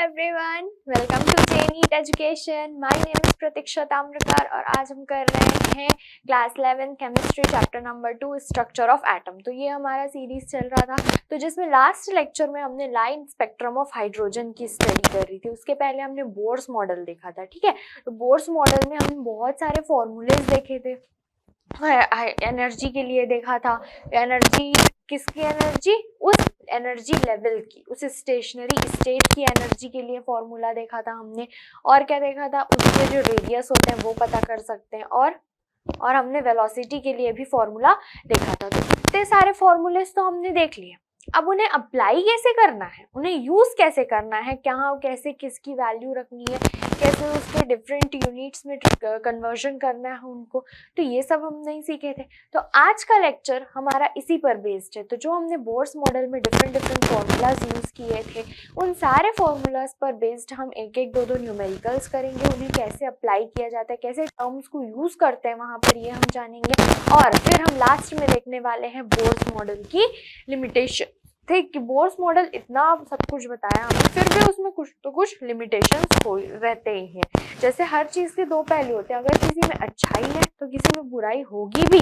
everyone, welcome to JNEET Education. My name is Pratiksha Tamrakar और आज हम कर रहे हैं class 11 chemistry chapter number 2 structure of atom. तो ये हमारा सीरीज चल रहा था, तो जिसमें लास्ट लेक्चर में हमने लाइन स्पेक्ट्रम ऑफ हाइड्रोजन की स्टडी कर रही थी। उसके पहले हमने बोर्स मॉडल देखा था, ठीक है। तो बोर्स मॉडल में हमने बहुत सारे फॉर्मूलेज देखे थे, एनर्जी के लिए देखा था। एनर्जी किसकी एनर्जी? उस एनर्जी लेवल की, उस स्टेशनरी स्टेट की एनर्जी के लिए फॉर्मूला देखा था हमने। और क्या देखा था? उसके जो रेडियस होते हैं वो पता कर सकते हैं। और हमने वेलोसिटी के लिए भी फॉर्मूला देखा था। तो इतने सारे फॉर्मूलेस तो हमने देख लिए। अब उन्हें अप्लाई कैसे करना है, उन्हें यूज कैसे करना है, कहाँ कैसे किसकी वैल्यू रखनी है, कैसे उसके डिफरेंट यूनिट्स में कन्वर्जन करना है उनको, तो ये सब हम नहीं सीखे थे। तो आज का लेक्चर हमारा इसी पर बेस्ड है। तो जो हमने बोर्स मॉडल में डिफरेंट फॉर्मूलाज यूज किए थे, उन सारे फॉर्मूलाज पर बेस्ड हम एक एक दो न्यूमेरिकल्स करेंगे। उन्हें कैसे अप्लाई किया जाता है, कैसे टर्म्स को यूज करते हैं वहां पर, ये हम जानेंगे। और फिर हम लास्ट में देखने वाले हैं बोर्स मॉडल की लिमिटेशन। थे कि बोर्स मॉडल इतना सब कुछ बताया हमें, फिर भी उसमें कुछ तो कुछ लिमिटेशंस हो रहते ही हैं। जैसे हर चीज के दो पहलू होते हैं, अगर किसी में अच्छाई है तो किसी में बुराई होगी भी।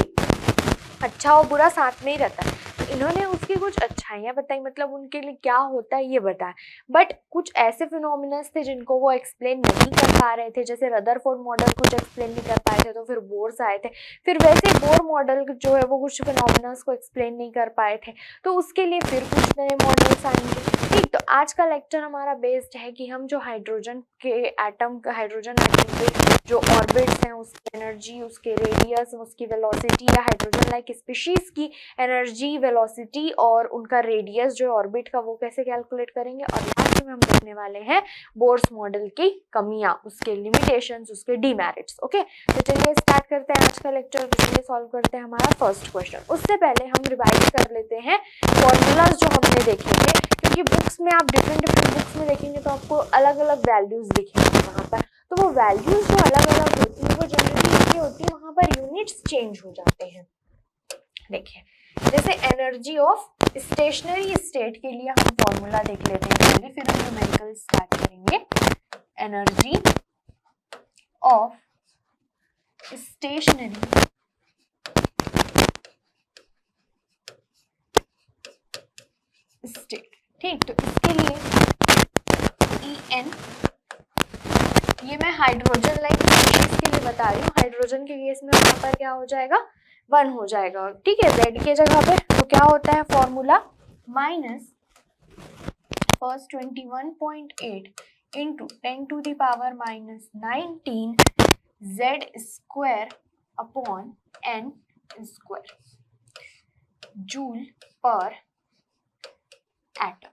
अच्छा और बुरा साथ में ही रहता है। तो इन्होंने उसकी कुछ अच्छाइयाँ बताई, मतलब उनके लिए क्या होता है ये बताया। बट कुछ ऐसे फिनोमिनस थे जिनको वो एक्सप्लेन नहीं कर पा रहे थे, जैसे रदरफोर्ड मॉडल कुछ एक्सप्लेन नहीं कर पाए थे, तो फिर बोर्स आए थे। फिर वैसे बोर मॉडल जो है वो कुछ फिनोमिनस को एक्सप्लेन नहीं कर पाए थे, तो उसके लिए फिर कुछ नए मॉडल्स आएंगे। ठीक, तो आज का लेक्चर हमारा बेस्ड है कि हम जो हाइड्रोजन के एटम, हाइड्रोजन एटम के जो ऑर्बिट्स हैं, उसकी एनर्जी, उसके रेडियस, उसकी वेलोसिटी, या हाइड्रोजन लाइक स्पीशीज की एनर्जी, वेलोसिटी और उनका रेडियस जो ऑर्बिट का, वो कैसे कैलकुलेट करेंगे। और लास्ट में हम देखने वाले हैं बोर्स मॉडल की कमियां, उसके लिमिटेशंस, उसके डीमेरिट्स। ओके, तो चलिए स्टार्ट करते हैं आज का लेक्चर। चलिए सॉल्व करते हैं हमारा फर्स्ट क्वेश्चन। उससे पहले हम रिवाइज कर लेते हैं फॉर्मूलाज जो हमने देखे थे, क्योंकि बुक्स में आप डिफरेंट बुक्स में देखेंगे तो आपको अलग अलग वैल्यूज दिखेंगे वहाँ पर। तो वो वैल्यूज जो अलग अलग होती है वो जनरली इसलिए होती है, वहाँ पर यूनिट्स चेंज हो जाते हैं। देखिए, जैसे एनर्जी ऑफ स्टेशनरी स्टेट के लिए हम फॉर्मूला देख लेते हैं पहले, फिर हम न्यूमेरिकल स्टार्ट करेंगे। एनर्जी ऑफ स्टेशनरी स्टेट, ठीक। तो इसके लिए En, ये मैं हाइड्रोजन लाइक केस के लिए बता रही हूँ। हाइड्रोजन के केस में वहां पर क्या हो जाएगा? 1 हो जाएगा, ठीक है, Z के जगह पे। तो क्या होता है formula? Minus first 21.8 into 10⁻⁻19 Z² upon N² joule per atom,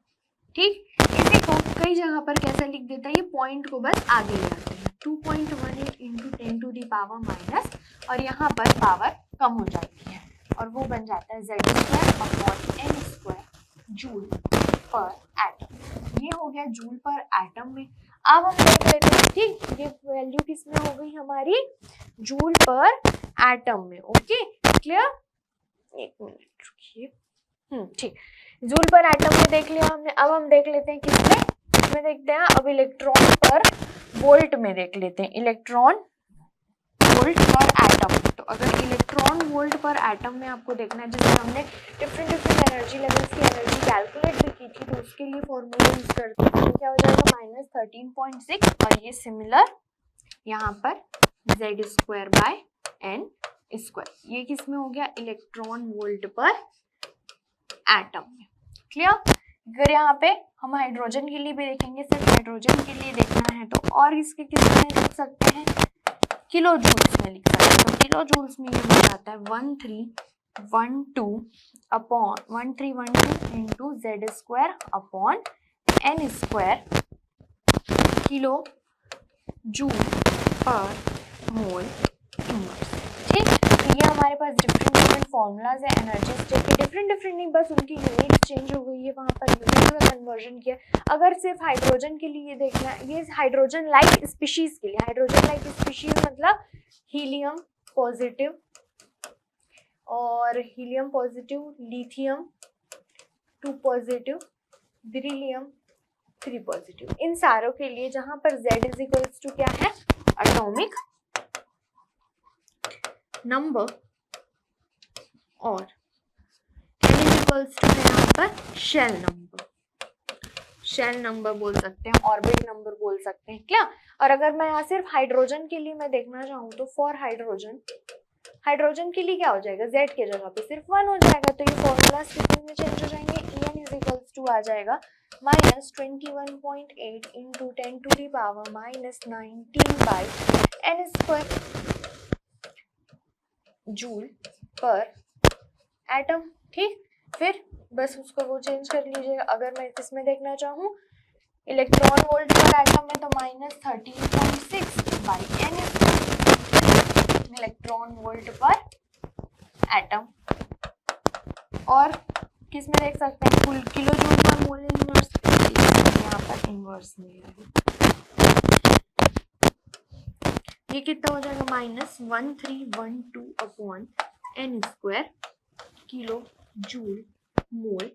ठीक। इसी को कई जगह पर कैसे लिख देता है, ये पॉइंट को बस आगे ले आते हैं, 2.18 इंटू 10⁻⁻, और यहाँ पर पावर कम हो जाती है और वो बन जाता है Z² upon N² joule per atom. ये हो गया जूल पर एटम में। अब हम देख लेते हैं, ठीक, ये वैल्यू किसमें हो गई हमारी? जूल पर एटम में। Okay, clear? एक मिनट रुकिए। ठीक, जूल पर एटम में देख लिया हमने। अब हम देख लेते हैं किसमें देखते हैं, अब इलेक्ट्रॉन पर वोल्ट में देख लेते हैं। इलेक्ट्रॉन वोल्ट पर एटम। तो अगर इलेक्ट्रॉन वोल्ट पर एटम में आपको देखना है, जैसे हमने डिफरेंट एनर्जी लेवल्स की एनर्जी कैलकुलेट भी की थी, तो उसके लिए फॉर्मूला यूज करते हैं। तो क्या हो जाएगा? -13.6, और ये सिमिलर यहाँ पर Z²/N²। ये किसमें हो गया? इलेक्ट्रॉन वोल्ट पर एटम में। क्लियर? अगर यहाँ पे हम हाइड्रोजन के लिए भी देखेंगे, सिर्फ हाइड्रोजन के लिए देखना है तो और इसके किसमें लिख सकते हैं? किलो जूल्स में लिख सकते हैं। तो किलो जूल्स में ये हो जाता है 1312 into Z² upon N² kilo joule पर मोल इनवर्स, ठीक। तो ये हमारे पास डिफरेंट फॉर्मूलाज है एनर्जी स्टेट के, डिफरेंट नहीं, बस उनकी यूनिट चेंज हो गई है, वहाँ पर यूनिट में कन्वर्जन किया। अगर सिर्फ हाइड्रोजन के लिए देखना है, ये हाइड्रोजन लाइक स्पीशीज के लिए, हाइड्रोजन लाइक स्पीशीज मतलब हीलियम पॉजिटिव और helium positive, lithium 2 positive, beryllium 3 positive. इन सारों के लिए जहां पर Z इज इक्वल्स टू क्या है, एटॉमिक नंबर, और N इज इक्वल्स टू है यहाँ पर शेल नंबर। शेल नंबर बोल सकते हैं, ऑर्बिट नंबर बोल सकते हैं क्या। और अगर मैं यहाँ सिर्फ हाइड्रोजन के लिए मैं देखना चाहूँ तो फॉर हाइड्रोजन के लिए क्या हो जाएगा, Z के जगह पे सिर्फ 1 हो जाएगा, तो ये फॉर्मूला कितने में चेंज हो जाएंगे, En इज इक्वल्स टू आ जाएगा -21.8 into 10 to the power -19/n² joule per atom. ठीक, फिर बस उसको वो चेंज कर लीजिएगा। अगर मैं इसमें देखना चाहूँ इलेक्ट्रॉन वोल्ट पर एटम में तो -13.6/n इलेक्ट्रॉन वोल्ट पर एटम। और किस में देख सकते हैं, कुल किलो जूल पर मोल इनवर्स, यहाँ पर इनवर्स नहीं है, ये कितना हो जाएगा -1312/n² kilo joule mole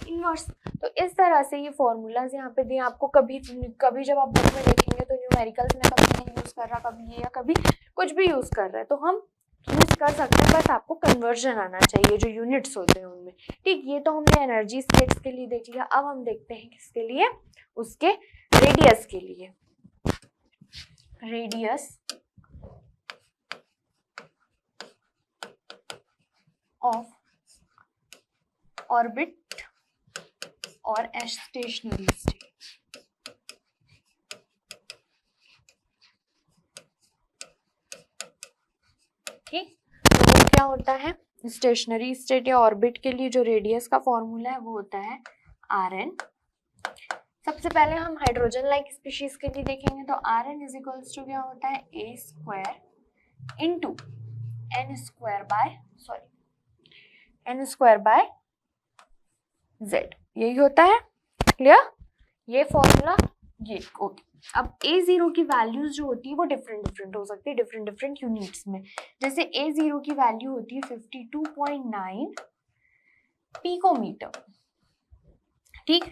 inverse. तो इस तरह से ये फॉर्मूलाज यहाँ पे दिए आपको। कभी जब आप बुक में देखेंगे तो न्यूमेरिकल्स में कभी नहीं यूज कर रहा, कभी ये या कभी कुछ भी यूज कर रहा है, तो हम यूज कर सकते हैं, बस आपको कन्वर्जन आना चाहिए जो यूनिट्स होते हैं उनमें। ठीक, ये तो हमने एनर्जी स्टेट्स के लिए देख लिया। अब हम देखते हैं किसके लिए, उसके रेडियस के लिए। रेडियस ऑफ ऑर्बिट और स्टेशनरी स्टेट। ठीक, तो वो क्या होता है, स्टेशनरी स्टेट या ऑर्बिट के लिए जो रेडियस का फॉर्मूला है वो होता है Rn। सबसे पहले हम हाइड्रोजन लाइक स्पीशीज के लिए देखेंगे तो Rn इज इक्वल्स टू क्या होता है, A² into n² by Z, यही होता है। क्लियर, ये फॉर्मूला ये ओके। अब A0 की वैल्यूज जो होती है वो डिफरेंट हो सकती है डिफरेंट यूनिट्स में। जैसे A0 की वैल्यू होती है 52.9 पिकोमीटर। ठीक,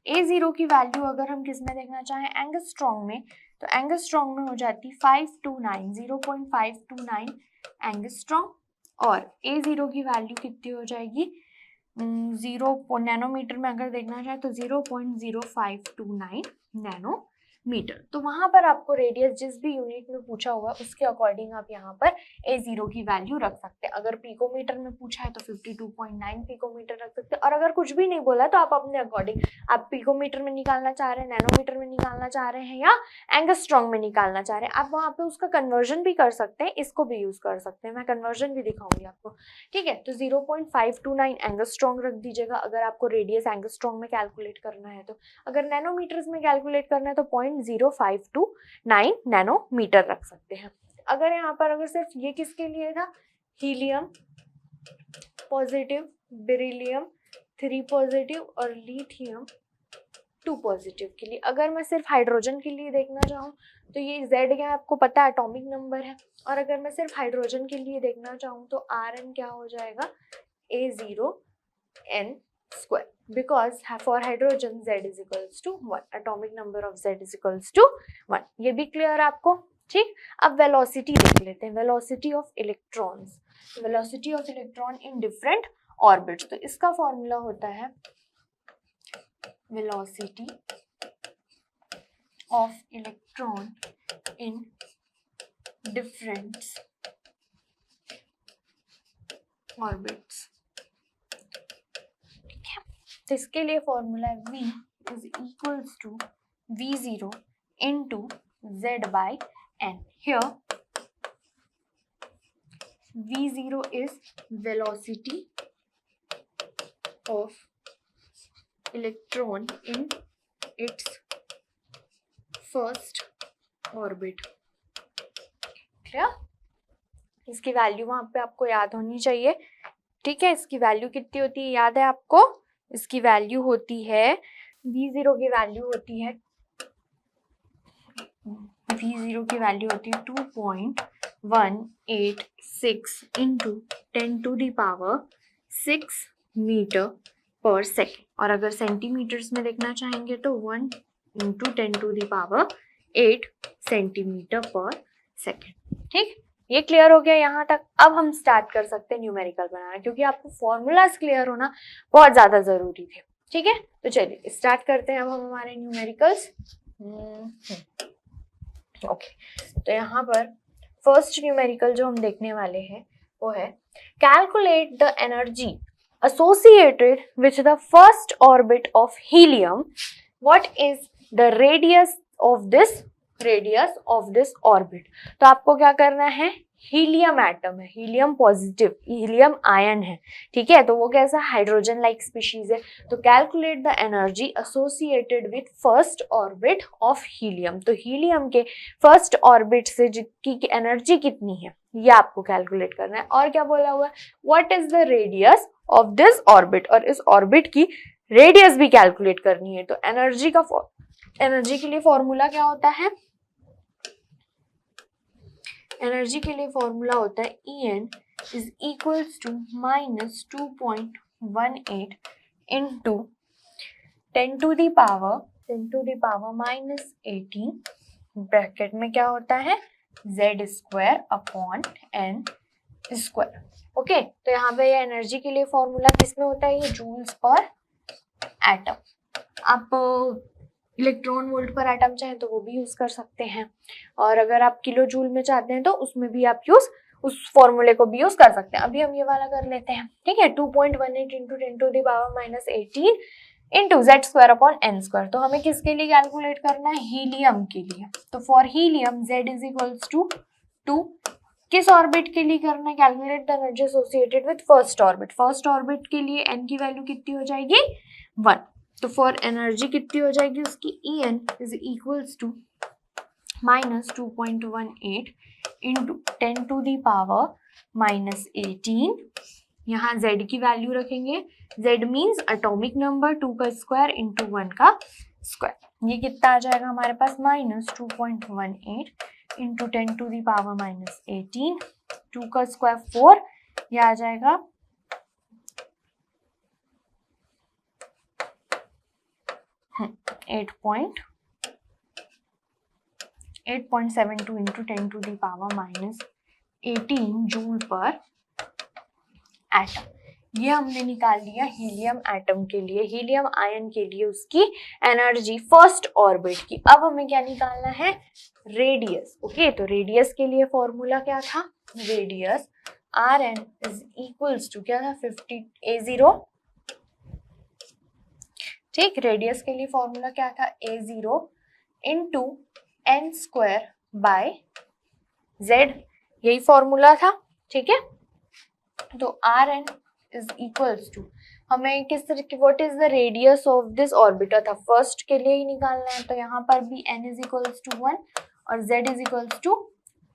A0 की वैल्यू अगर हम किस में देखना चाहें, एंगस्ट्रॉन्ग में, तो एंगस्ट्रॉन्ग में हो जाती 0.529 एंगस्ट्रॉन्ग। और A0 की वैल्यू कितनी हो जाएगी, 0 नैनोमीटर में अगर देखना चाहे तो 0.0529 नैनोमीटर। तो वहां पर आपको रेडियस जिस भी यूनिट में पूछा हुआ उसके अकॉर्डिंग आप यहाँ पर A0 की वैल्यू रख सकते हैं। अगर पिकोमीटर में पूछा है तो 52.9 पिकोमीटर रख सकते हैं, और अगर कुछ भी नहीं बोला तो आप अपने अकॉर्डिंग, आप पिकोमीटर में निकालना चाह रहे हैं, नैनोमीटर में निकालना चाह रहे हैं या एंगस्ट्रॉन्ग में निकालना चाह रहे हैं, आप वहाँ पे उसका कन्वर्जन भी कर सकते हैं, इसको भी यूज कर सकते हैं। मैं कन्वर्जन भी दिखाऊंगी आपको। ठीक है, तो 0.529 एंगस्ट्रॉन्ग रख दीजिएगा अगर आपको रेडियस एंगस्ट्रॉन्ग में कैलकुलेट करना है तो। अगर नैनोमीटर्स में कैलकुलेट करना है तो 0.0529 नैनोमीटर रख सकते हैं। अगर यहाँ पर अगर सिर्फ ये किसके लिए था, हीलियम पॉजिटिव, बेरिलियम 3 पॉजिटिव और लिथियम 2 पॉजिटिव के लिए। अगर मैं सिर्फ हाइड्रोजन के लिए देखना चाहूँ तो ये Z क्या आपको पता है, एटॉमिक नंबर है। और अगर मैं सिर्फ हाइड्रोजन के लिए देखना चाहूँ तो Rn क्या हो जाएगा, A0n², because for hydrogen Z is equals to 1, atomic number of Z is equals to 1। ये भी क्लियर आपको। ठीक, अब वेलोसिटी देख लेते हैं, velocity of electrons, velocity of electron in different orbits. तो इसका फॉर्मूला होता है velocity of electron in different orbits। ठीक है, तो इसके लिए फॉर्मूला है V is equals to V0 into Z by N। Here V0 is velocity of electron in its first orbit। Clear, इसकी वैल्यू वहां पे आपको याद होनी चाहिए। ठीक है, इसकी वैल्यू कितनी होती है याद है आपको, इसकी वैल्यू होती है, V0 की वैल्यू होती है, V0 की वैल्यू होती है 2.186 इंटू 10⁶ मीटर पर सेकेंड। और अगर सेंटीमीटर्स में देखना चाहेंगे तो 1 इंटू 10⁸ सेंटीमीटर पर सेकेंड। ठीक, ये क्लियर हो गया यहाँ तक। अब हम स्टार्ट कर सकते हैं न्यूमेरिकल बनाना, क्योंकि आपको फॉर्मूलाज क्लियर होना बहुत ज्यादा जरूरी थे। ठीक है, तो चलिए स्टार्ट करते हैं अब हम हमारे न्यूमेरिकल्स। ओके, तो यहाँ पर फर्स्ट न्यूमेरिकल जो हम देखने वाले हैं वो है calculate the energy associated with the first orbit of helium. What is the radius of this orbit? तो आपको क्या करना है, हीलियम एटम है, हीलियम पॉजिटिव, हीलियम आयन है, ठीक है, तो वो कैसा हाइड्रोजन लाइक स्पीशीज है। तो calculate the energy associated with first orbit of helium. तो हीलियम के फर्स्ट ऑर्बिट से जिसकी एनर्जी कितनी है ये आपको कैलकुलेट करना है। और क्या बोला हुआ है, what is the radius of this orbit, और इस ऑर्बिट की रेडियस भी कैलकुलेट करनी है। तो एनर्जी के लिए फॉर्मूला क्या होता है, एनर्जी के लिए फॉर्मूला होता है En is equals to -2.18 into 10⁻⁻18 bracket में क्या होता है Z² upon n square. Okay, तो यहाँ पे ये एनर्जी के लिए फॉर्मूला किसमें होता है, ये जूल्स पर एटम। आप इलेक्ट्रॉन वोल्ट पर एटम चाहे तो वो भी यूज कर सकते हैं, और अगर आप किलो जूल में चाहते हैं तो उसमें भी आप उस फॉर्मूले को भी यूज कर सकते हैं। अभी हम ये वाला कर लेते हैं, ठीक है, 2.18 into 10⁻⁻18 into Z² upon n²। तो हमें किसके लिए कैलकुलेट करना है, हीलियम के लिए। तो for helium Z is equals to 2, किस ऑर्बिट के लिए करना है, calculate the energy associated with first orbit. First orbit के लिए n की वैल्यू कितनी हो जाएगी 1, तो फॉर एनर्जी कितनी हो जाएगी उसकी, En is equals to -2.18 into 10⁻⁻18। यहाँ Z की वैल्यू रखेंगे, Z मीन्स एटॉमिक नंबर, 2 का स्क्वायर इंटू 1 का स्क्वायर। ये कितना आ जाएगा हमारे पास, -2.18 इंटू 10⁻⁻18, 2 का स्क्वायर 4, ये आ जाएगा 8.72 इंटू 10⁻⁻18 जूल पर एटम। ये हमने निकाल लिया हीलियम एटम के लिए, हीलियम आयन के लिए उसकी एनर्जी फर्स्ट ऑर्बिट की। अब हमें क्या निकालना है, रेडियस। ओके, तो रेडियस के लिए फॉर्मूला क्या था, radius Rn is equals to क्या था, 50 A0। ठीक, रेडियस के लिए फॉर्मूला क्या था, A0 into n² by Z, यही फॉर्मूला था। ठीक है, तो Rn इज इक्वल्स टू, हमें किस तरीके, what is the radius of this orbiter था, फर्स्ट के लिए ही निकालना है। तो यहाँ पर भी n इज इक्वल्स टू 1 और z इज इक्वल्स टू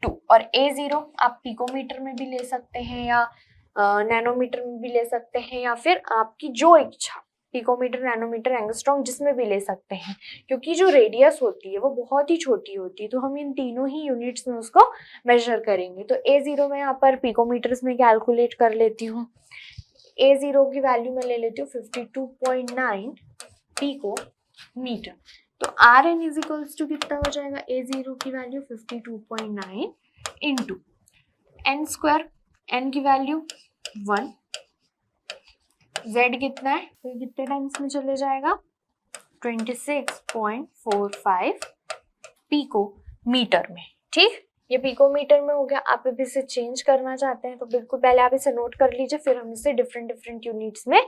2, और A0 आप पिकोमीटर में भी ले सकते हैं या नैनोमीटर में भी ले सकते हैं, या फिर आपकी जो इच्छा, पिकोमीटर, नैनोमीटर, एंगस्ट्रॉम, जिसमें भी ले सकते हैं, क्योंकि जो रेडियस होती है वो बहुत ही छोटी होती है, तो हम इन तीनों ही यूनिट्स में उसको मेजर करेंगे। तो A0 में यहाँ पर पिकोमीटर्स में कैलकुलेट कर लेती हूँ। A0 की वैल्यू मैं ले लेती हूँ 52.9 पिकोमीटर। तो Rn इज इक्वल्स टू कितना हो जाएगा, A0 की वैल्यू 52.9 इंटू n², n की वैल्यू 1, Z कितना है, तो कितने टाइम्स में चले जाएगा, 26.45 पिकोमीटर में। ठीक, ये पिकोमीटर में हो गया। आप अभी इसे चेंज करना चाहते हैं तो बिल्कुल पहले आप इसे नोट कर लीजिए, फिर हम इसे डिफरेंट यूनिट्स में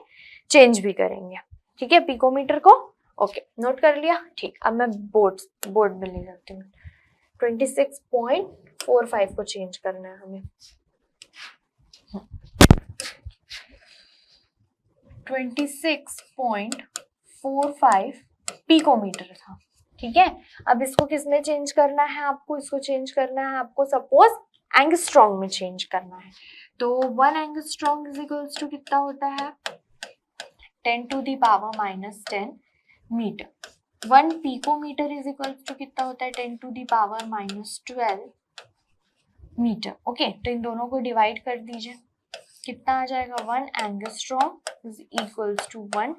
चेंज भी करेंगे। ठीक है, पिकोमीटर को ओके नोट कर लिया। ठीक, अब मैं बोर्ड में ले जाती हूँ। 26.45 को चेंज करना है हमें, 26.45 पिकोमीटर था। ठीक है, अब इसको किसमें चेंज करना है आपको, इसको चेंज करना है आपको सपोज एंगस्ट्रॉन्ग में चेंज करना है। तो 1 एंगस्ट्रॉन्ग इज इक्वल्स टू कितना होता है, 10⁻⁻10 metre. 1 picometre is equals to कितना होता है, 10⁻⁻12 मीटर। ओके, तो इन दोनों को डिवाइड कर दीजिए, कितना आ जाएगा, 1 angstrom is equals to 1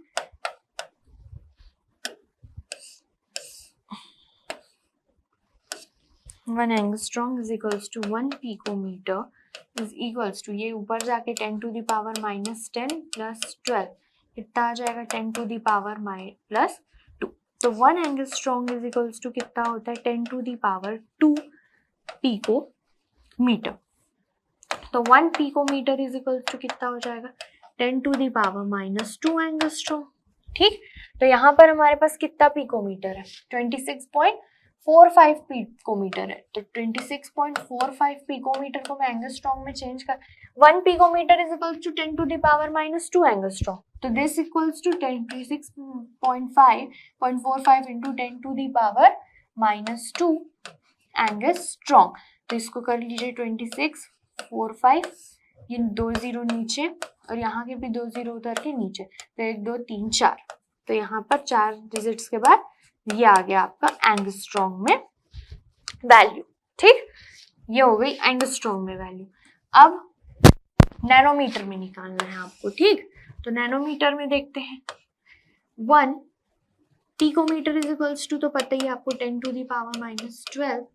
1 angstrom is equals to 1 picometre is equals to, ये ऊपर जाके 10 to the power minus 10 plus 12 कितना आ जाएगा 10 टू द पावर प्लस 2। तो 1 एंगस्ट्रॉम इज इक्वल्स टू कितना होता है 10 टू द पावर 2 पिकोमीटर। तो 1 पिकोमीटर इज इक्वल्स टू कितना हो जाएगा 10 to the power minus 2 angstrom. ठीक, तो यहाँ पर हमारे पास कितना पिकोमीटर है 26.45 पिकोमीटर है। तो 26.45 पिकोमीटर को मैं एंगस्ट्रॉम में चेंज कर 1 picometre is equals to 10 to the power minus 2 angstrom. तो this equals to 26.45 into 10 to the power minus 2 angstrom. तो इसको कर लीजिए 26.45, ये 2 जीरो नीचे और यहाँ के भी 2 जीरो उधर के नीचे, तो 1 2 3 4, तो यहाँ पर 4 डिजिट्स के बाद ये आ गया आपका एंगस्ट्रॉम में वैल्यू। ठीक, ये हो गई एंगस्ट्रॉम में वैल्यू। अब नैनोमीटर में निकालना है आपको। ठीक, तो नैनोमीटर में देखते हैं 1 पिकोमीटर इज इक्वल्स टू, तो पता ही आपको 10 to the power minus 12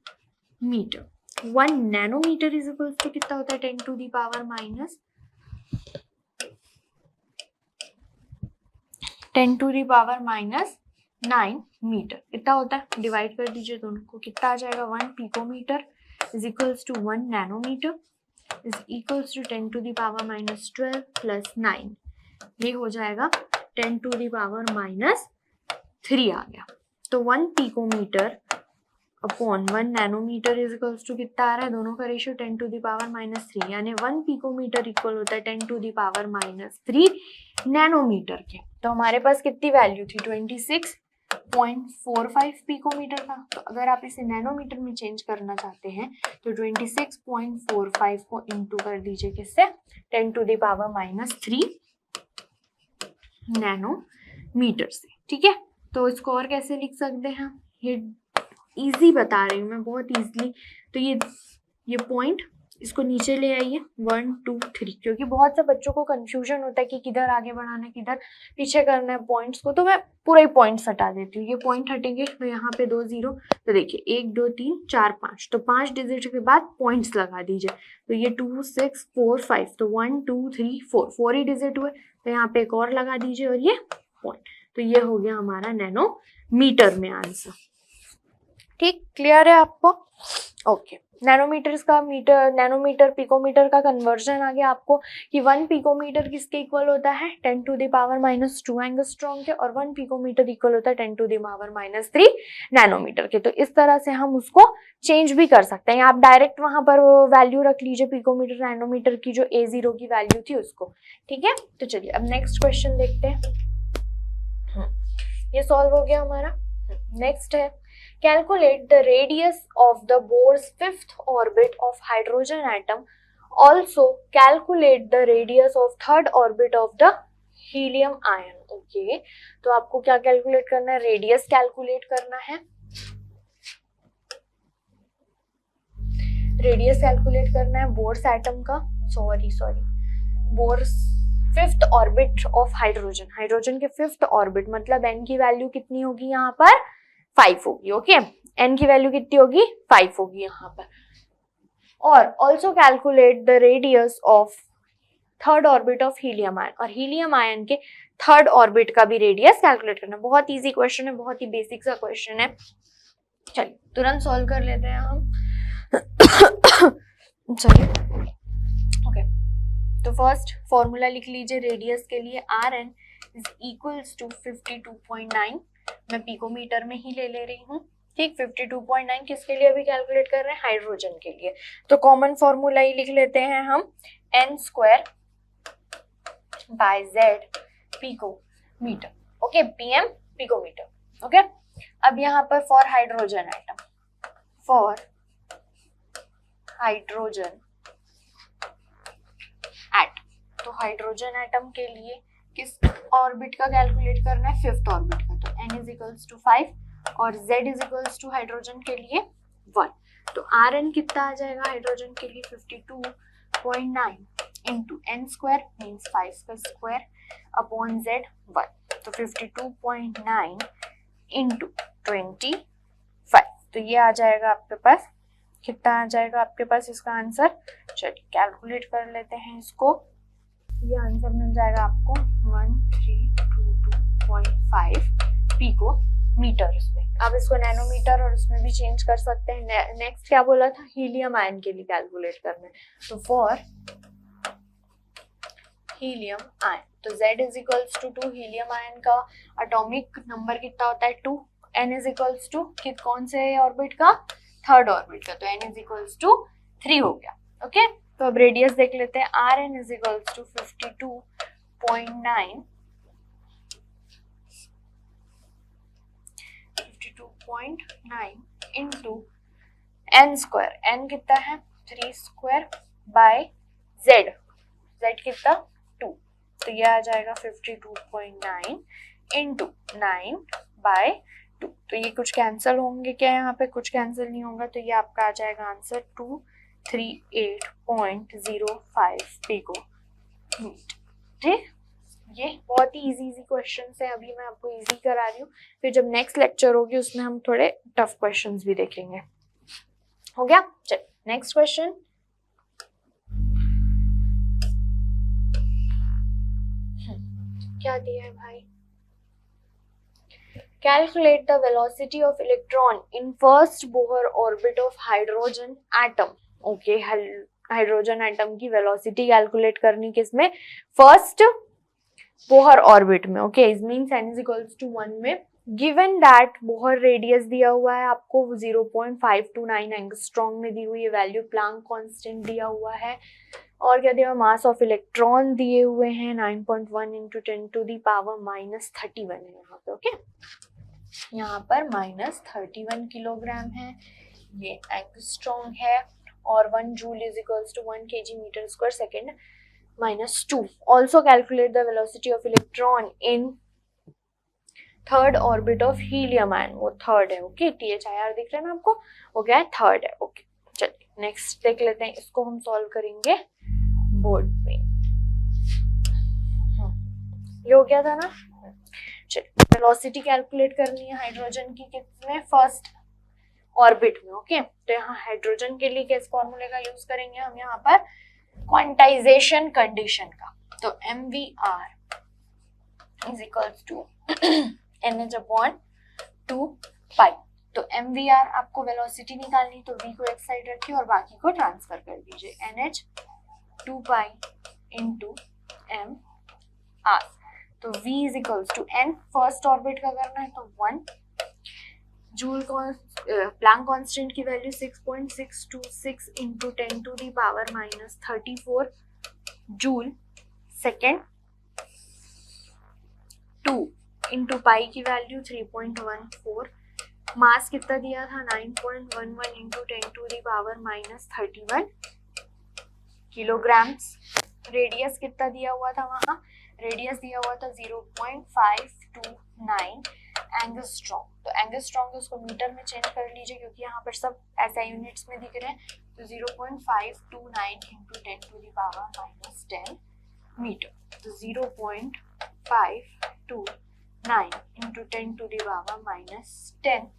metre. 1 nanometre is equals to कितना होता है 10 to the power minus 10 to the power minus 9 metre. कितना होता है, डिवाइड कर दीजिए दोनों को, कितना आ जाएगा 1 picometre is equals to 1 nanometre is equals to 10 to the power minus 12 plus 9, ये हो जाएगा 10 टू द पावर माइनस 3 आ गया। तो 1 picometre upon 1 nanometre is equals to कितना आ रहा है, दोनों का ratio 10 to the power minus 3, यानी 1 पिकोमीटर इक्वल होता है 10 to the power minus 3 nanometre के। तो हमारे पास कितनी वैल्यू थी 26.45 पिकोमीटर का। तो अगर आप इसे नैनोमीटर में चेंज करना चाहते हैं तो 26.45 को इंटू कर दीजिए किससे 10 to the power minus 3 nanometre से। ठीक है, तो इसको और कैसे लिख सकते हैं, ये इजी बता रही हूँ मैं, बहुत इजीली। तो ये पॉइंट इसको नीचे ले आइए 1 2 3, क्योंकि बहुत से बच्चों को कंफ्यूजन होता है कि किधर आगे बढ़ाना है किधर पीछे करना है पॉइंट्स को। तो मैं पूरा ही पॉइंट्स हटा देती हूँ, ये पॉइंट हटेंगे तो यहाँ पे 2 जीरो, तो देखिए 1 2 3 4 5, तो 5 डिजिट के बाद पॉइंट्स लगा दीजिए। तो ये 2 6 4 5, तो 1 2 3 4 ही डिजिट हुए, तो यहाँ पे एक और लगा दीजिए और ये पॉइंट। तो ये हो गया हमारा नैनोमीटर में आंसर। ठीक, क्लियर है आपको? ओके, नैनोमीटर का मीटर, नैनोमीटर पिकोमीटर का कन्वर्जन आ गया आपको कि 1 पिकोमीटर किसके इक्वल होता है 10 to the power minus 2 angstrom के, और 1 पिकोमीटर इक्वल होता है 10 to the power minus 3 nanometre के। तो इस तरह से हम उसको चेंज भी कर सकते हैं, आप डायरेक्ट वहां पर वैल्यू रख लीजिए पिकोमीटर नैनोमीटर की जो A0 की वैल्यू थी उसको। ठीक है, तो चलिए अब नेक्स्ट क्वेश्चन देखते हैं। ये सॉल्व हो गया हमारा। नेक्स्ट है calculate the radius of the Bohr's fifth orbit of hydrogen atom. Also calculate the radius of third orbit of the helium ion. Okay, तो आपको क्या कैलकुलेट करना है, रेडियस कैलकुलेट करना है। रेडियस कैलकुलेट करना है बोर्स एटम का, sorry Bohr's fifth orbit of hydrogen, hydrogen के फिफ्थ ऑर्बिट, मतलब n की वैल्यू कितनी होगी यहाँ पर 5 होगी। ओके, n की वैल्यू कितनी होगी 5 होगी यहाँ पर। और also calculate the radius of third orbit of helium ion, और हीलियम आयन के थर्ड ऑर्बिट का भी रेडियस कैलकुलेट करना। बहुत इजी क्वेश्चन है, बहुत ही बेसिक सा क्वेश्चन है। चलिए तुरंत सॉल्व कर लेते हैं हम। चलिए ओके, तो फर्स्ट फॉर्मूला लिख लीजिए रेडियस के लिए, Rn इज इक्वल्स टू 52.9, मैं पिकोमीटर में ही ले रही हूँ। ठीक, 52.9 किसके लिए अभी कैलकुलेट कर रहे हैं, हाइड्रोजन के लिए। तो कॉमन फॉर्मूला ही लिख लेते हैं हम, n square by z picometre. Okay, pm picometre. Okay, अब यहाँ पर for hydrogen atom, for hydrogen atom, तो हाइड्रोजन एटम के लिए किस ऑर्बिट का कैलकुलेट करना है, फिफ्थ ऑर्बिट का। तो n इज इक्वल्स टू 5 और z is equals to hydrogen के लिए 1। तो Rn कितना आ जाएगा हाइड्रोजन के लिए 52.9 इंटू n स्क्वायर मीन्स 5 का स्क्वायर अपॉन z 1, तो 52.9 इंटू 25, तो ये आ जाएगा आपके पास कितना आ जाएगा आपके पास इसका आंसर? चलिए कैलकुलेट कर लेते हैं इसको। ये आंसर मिल जाएगा आपको 1322.5 पिको मीटर इसमें। अब इसको नैनोमीटर और उसमें भी चेंज कर सकते हैं। नेक्स्ट क्या बोला था? हीलियम आयन के लिए कैलकुलेट करना है, तो फॉर हीलियम आयन तो Z is equals to 2। Helium ion का एटॉमिक नंबर कितना होता है? 2। N इज इक्वल्स टू कौन से ऑर्बिट का? थर्ड ऑर्बिट का, तो N इज इक्वल्स टू 3 हो गया। ओके, तो अब रेडियस देख लेते हैं। Rn is equals to 52.9 into n square. n कितना है? 3 स्क्वायर बाय z कितना? 2, तो ये आ जाएगा 52.9 इंटू 9 बाय 2। तो ये कुछ कैंसिल होंगे क्या? यहाँ पे कुछ कैंसिल नहीं होगा, तो ये आपका आ जाएगा आंसर 238.05 पिको मीटर। ठीक, ये बहुत ही इजी क्वेश्चंस है। अभी मैं आपको इजी करा रही हूँ, फिर जब नेक्स्ट लेक्चर होगी उसमें हम थोड़े टफ क्वेश्चंस भी देखेंगे। हो गया? चलिए नेक्स्ट क्वेश्चन। क्या दिया है भाई? Calculate the velocity of electron in first Bohr orbit of hydrogen atom. Okay, hydrogen atom की वेलोसिटी कैलकुलेट करनी किसमें? फर्स्ट बोहर ऑर्बिट में। Okay, it means n is equals to 1 में। गिवन दैट बोहर रेडियस दिया हुआ है आपको 0.529 angstrom में दी हुई है वैल्यू, प्लांक कांस्टेंट दिया हुआ है, और क्या दिया? मास ऑफ इलेक्ट्रॉन दिए हुए हैं 9.1 इंटू 10 टू दी पावर -31 है यहाँ पे। ओके, यहाँ पर -31 किलोग्राम है, ये एंगस्ट्रॉम है, और 1 joule is equals to 1 kg metre square second -2। Also calculate the velocity of electron in third orbit of helium ion. वो थर्ड है। ओके, THIR दिख रहा है ना आपको? हो गया है, थर्ड है। ओके, चलिए नेक्स्ट देख लेते हैं। इसको हम सॉल्व करेंगे बोर्ड में। ये हो गया था ना? चलिए वेलोसिटी कैलकुलेट करनी है हाइड्रोजन की कितने? फर्स्ट ऑर्बिट में। ओके, तो यहाँ हाइड्रोजन के लिए किस फॉर्मूले का यूज करेंगे हम? यहाँ पर क्वांटाइजेशन कंडीशन का। तो MVR is equals to NH/2π। तो MVR आपको वेलोसिटी निकालनी, तो V को एक साइड रखिए और बाकी को ट्रांसफर कर दीजिए। NH/2π इंटू MR, तो V is equals to N first orbit का करना है, तो 1 जूल प्लांक कांस्टेंट की value 6.626 into 10 to the power -34 joule second, 2 into pi की वैल्यू 3.14, मास कितना दिया था? 9.11 into 10 to the power -31 kilograms. Radius कितना दिया हुआ था वहां? रेडियस दिया हुआ था 0.529 एंगस्ट्रॉम। तो एंगस्ट्रॉम को उसको मीटर में चेंज कर लीजिए, क्योंकि यहाँ पर सब ऐसा यूनिट्स में दिख रहे हैं। तो 0.529 into 10 to the power -10 metre, तो 0.529 into 10 to the power -10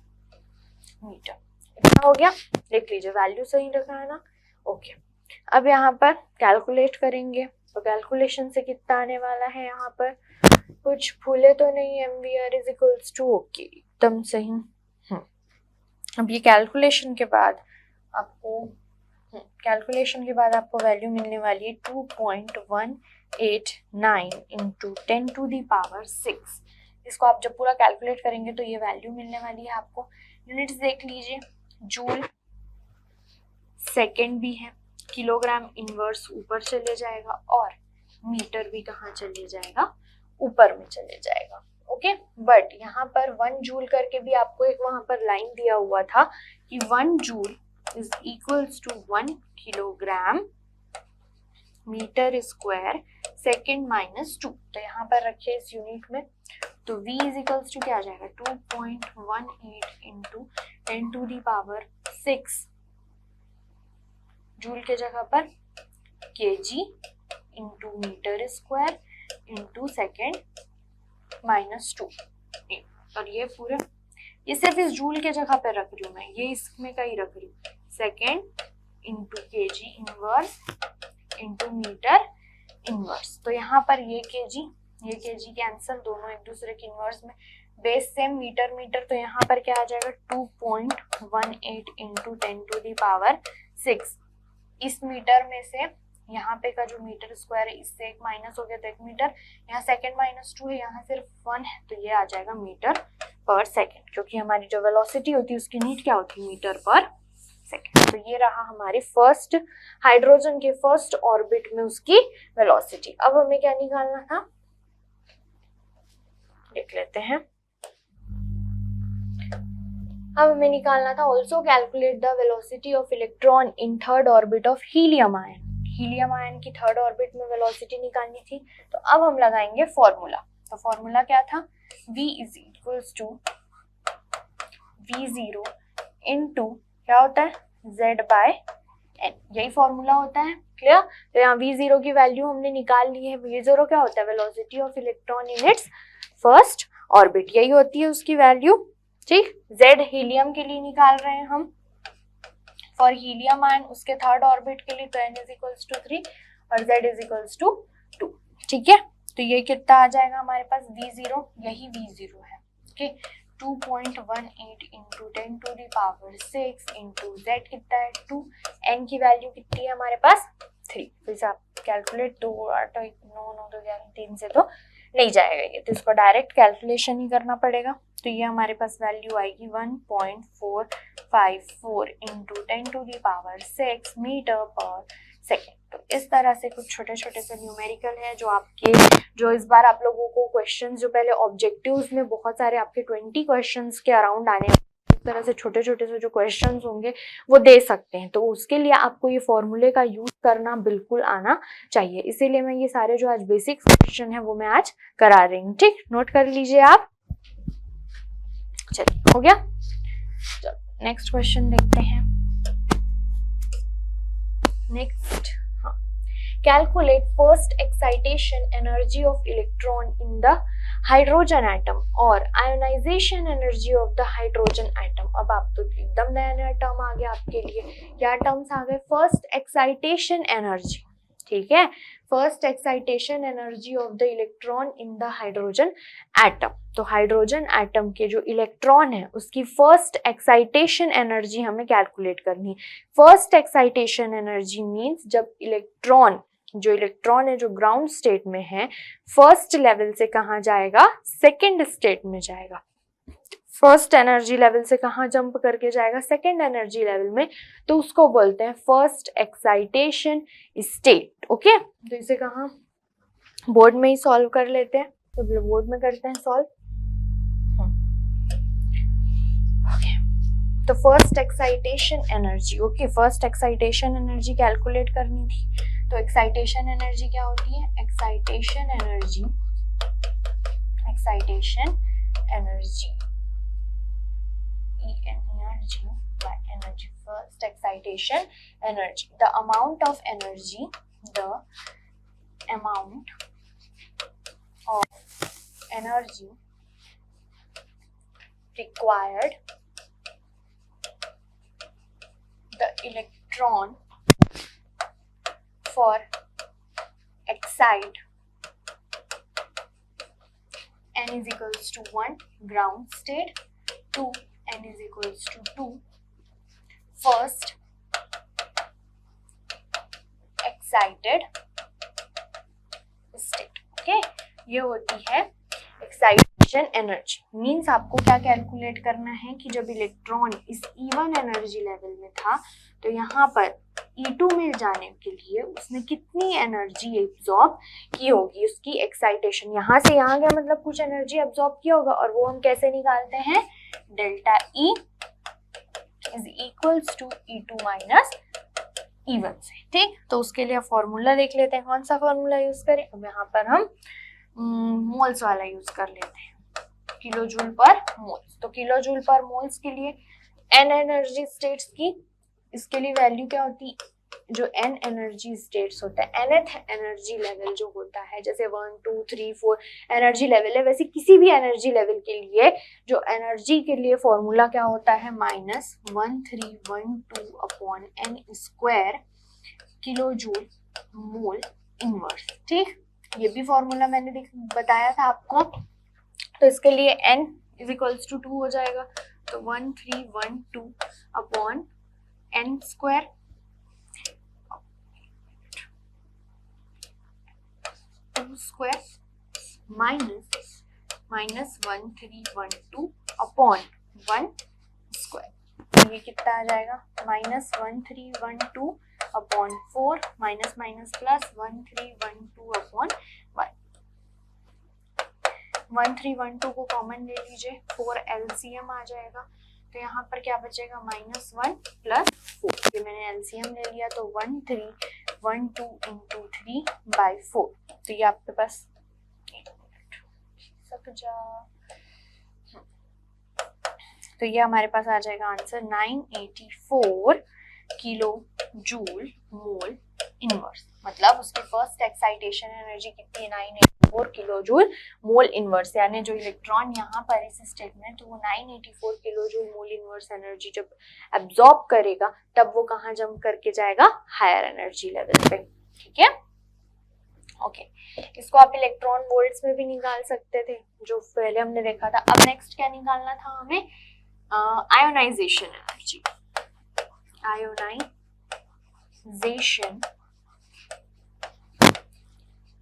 metre. इतना हो गया? देख लीजिए वैल्यू सही रखा है ना? ओके, अब यहाँ पर कैलकुलेट करेंगे, तो कैलकुलेशन से कितना आने वाला है? यहाँ पर कुछ भूले तो नहीं? MVR is equals to, okay एकदम सही। अब ये कैलकुलेशन के बाद आपको वैल्यू मिलने वाली है 2.189 इंटू 10 टू दी पावर 6। इसको आप जब पूरा कैलकुलेट करेंगे तो ये वैल्यू मिलने वाली है आपको। यूनिट्स देख लीजिए, जूल सेकेंड भी है, किलोग्राम इनवर्स ऊपर चले जाएगा, और मीटर भी कहाँ चले जाएगा? ऊपर में चले जाएगा। ओके, बट यहाँ पर 1 जूल करके भी आपको एक वहां पर लाइन दिया हुआ था कि 1 joule is equals to 1 kilogram metre square second -2। तो यहाँ पर रखिए इस यूनिट में, तो V इज इक्वल्स टू क्या आ जाएगा? 2.18 into 10 to the power 6 joule के जगह पर kg into metre square into second -2। और ये पूरे, ये सिर्फ इस जूल के जगह पे रख रही हूँ मैं, ये इसमें का ही रख रही हूँ। Second into kg inverse into metre inverse. तो यहाँ पर ये केजी कैंसल, दोनों एक दूसरे के इनवर्स में, बेस सेम मीटर मीटर, तो यहाँ पर क्या आ जाएगा 2.18 इंटू 10⁶। इस मीटर में से यहाँ पे का जो मीटर स्क्वायर है इससे एक माइनस हो गया तो 1 मीटर, यहाँ सेकेंड -2 है, यहाँ सिर्फ 1 है, तो ये आ जाएगा मीटर पर सेकेंड, क्योंकि हमारी जो वेलोसिटी होती है उसकी यूनिट क्या होती है, मीटर पर सेकेंड। तो ये रहा हमारी फर्स्ट हाइड्रोजन के फर्स्ट ऑर्बिट में उसकी वेलोसिटी। अब हमें क्या निकालना था, देख लेते हैं। अब हमें निकालना था also calculate the velocity of electron in third orbit of helium ion. Helium ion की थर्ड ऑर्बिट में वेलोसिटी निकालनी थी। तो अब हम लगाएंगे फॉर्मूला। तो फॉर्मूला क्या था, v is equals to v0 into क्या होता है z बाय n, यही फॉर्मूला होता है। क्लियर? तो यहाँ v0 की वैल्यू हमने निकाल ली है। v0 क्या होता है, velocity of electron in its first orbit, यही होती है उसकी वैल्यू। ठीक, z हीलियम के लिए निकाल रहे हैं हम, फॉर हीलियम आयन उसके थर्ड ऑर्बिट के लिए, तो n इज इक्वल्स टू 3 और z इज इक्वल्स टू 2। ठीक है, तो ये कितना आ जाएगा हमारे पास v0, यही v0 है। ओके, 2.18 इंटू 10⁶ इंटू z कितना है 2, n की वैल्यू कितनी है हमारे पास 3। तो इसे आप कैलकुलेट 2 8 9 तो 3 से तो नहीं जाएगा ये, तो इसको डायरेक्ट कैलकुलेशन ही करना पड़ेगा। तो ये हमारे पास वैल्यू आएगी 1.454 इंटू 10⁶ मीटर पर सेकेंड। तो इस तरह से कुछ छोटे छोटे से न्यूमेरिकल है जो इस बार आप लोगों को क्वेश्चंस, जो पहले ऑब्जेक्टिव्स में बहुत सारे आपके 20 क्वेश्चंस के अराउंड आने, इस तरह से छोटे छोटे से जो क्वेश्चंस होंगे वो दे सकते हैं। तो उसके लिए आपको ये फॉर्मूले का यूज करना बिल्कुल आना चाहिए, इसीलिए मैं ये सारे जो आज बेसिक क्वेश्चन है वो मैं आज करा रही हूँ। ठीक, नोट कर लीजिए आप। चलिए, हो गया। चलो नेक्स्ट क्वेश्चन देखते हैं। Next, calculate first excitation energy of electron in the hydrogen atom और ionization energy of the hydrogen atom. अब आप तो एकदम नया नया टर्म आ गया आपके लिए। क्या टर्म्स आ गए, फर्स्ट एक्साइटेशन एनर्जी। ठीक है, first excitation energy of the electron in the hydrogen atom. तो हाइड्रोजन एटम के जो इलेक्ट्रॉन है उसकी फर्स्ट एक्साइटेशन एनर्जी हमें कैलकुलेट करनी है। फर्स्ट एक्साइटेशन एनर्जी मींस जब इलेक्ट्रॉन है जो ग्राउंड स्टेट में है, फर्स्ट लेवल से कहाँ जाएगा, सेकेंड स्टेट में जाएगा। फर्स्ट एनर्जी लेवल से कहाँ जंप करके जाएगा, सेकेंड एनर्जी लेवल में, तो उसको बोलते हैं फर्स्ट एक्साइटेशन स्टेट। ओके, तो इसे कहाँ बोर्ड में ही सॉल्व कर लेते हैं। तो बोर्ड में करते हैं सॉल्व। ओके, तो first excitation energy, okay, first excitation energy calculate करनी थी। तो एक्साइटेशन एनर्जी क्या होती है, excitation energy energy, first excitation energy, the amount of energy required the electron for excite n is equals to 1 ground state, 2 n is equals to 2 first excited state। Okay, ये होती है excitation energy. Means आपको क्या calculate करना है कि जब electron इस E1 एनर्जी लेवल में था तो यहाँ पर E2 में जाने के लिए उसने कितनी एनर्जी एब्जॉर्ब की होगी, उसकी एक्साइटेशन। यहाँ से यहाँ गया मतलब कुछ एनर्जी एब्जॉर्ब किया होगा, और वो हम कैसे निकालते हैं, delta E is equals to E2 minus E1 से। ठीक, तो उसके लिए फॉर्मूला देख लेते हैं, कौन सा फॉर्मूला यूज करें। अब यहाँ पर हम मोल्स वाला यूज कर लेते हैं, किलो जूल पर मोल्स। तो किलो जूल पर मोल्स के लिए n एनर्जी स्टेट्स की, इसके लिए वैल्यू क्या होती है जो n एनर्जी स्टेट्स होता है, nth एनर्जी लेवल जो होता है, जैसे 1 2 3 4 एनर्जी लेवल है, वैसे किसी भी एनर्जी लेवल के लिए जो एनर्जी के लिए फॉर्मूला क्या होता है, -1312 upon n square kilo joule mole inverse. ठीक, ये भी फॉर्मूला मैंने बताया था आपको। तो इसके लिए n इज इक्वल्स टू 2 हो जाएगा, तो 1312 upon n square minus 1312 upon 1 square. ये कितना आ जाएगा, -1312 upon 4 minus minus plus 1312 upon 1। 1312 को कॉमन ले लीजिए, 4 LCM आ जाएगा, तो यहाँ पर क्या बचेगा, -1 प्लस 4। ये मैंने LCM ले लिया, तो 1312 इंटू 3/4। तो ये आपके पास तो ये हमारे पास आ जाएगा answer 984 kilo joule mole inverse. मतलब उसकी फर्स्ट एक्साइटेशन एनर्जी कितनी है, 984 किलो जूल मोल इनवर्स, यानी जो इलेक्ट्रॉन यहाँ पर इस स्टेट में, तो वो 984 kilo joule mole inverse energy जब एब्जॉर्ब करेगा तब वो कहाँ जंप करके जाएगा, हायर एनर्जी लेवल पे। ठीक है, ओके। इसको आप इलेक्ट्रॉन वोल्ट्स में भी निकाल सकते थे, जो पहले हमने देखा था। अब नेक्स्ट क्या निकालना था हमें, आयोनाइजेशन एनर्जी। आयोनाइजेशन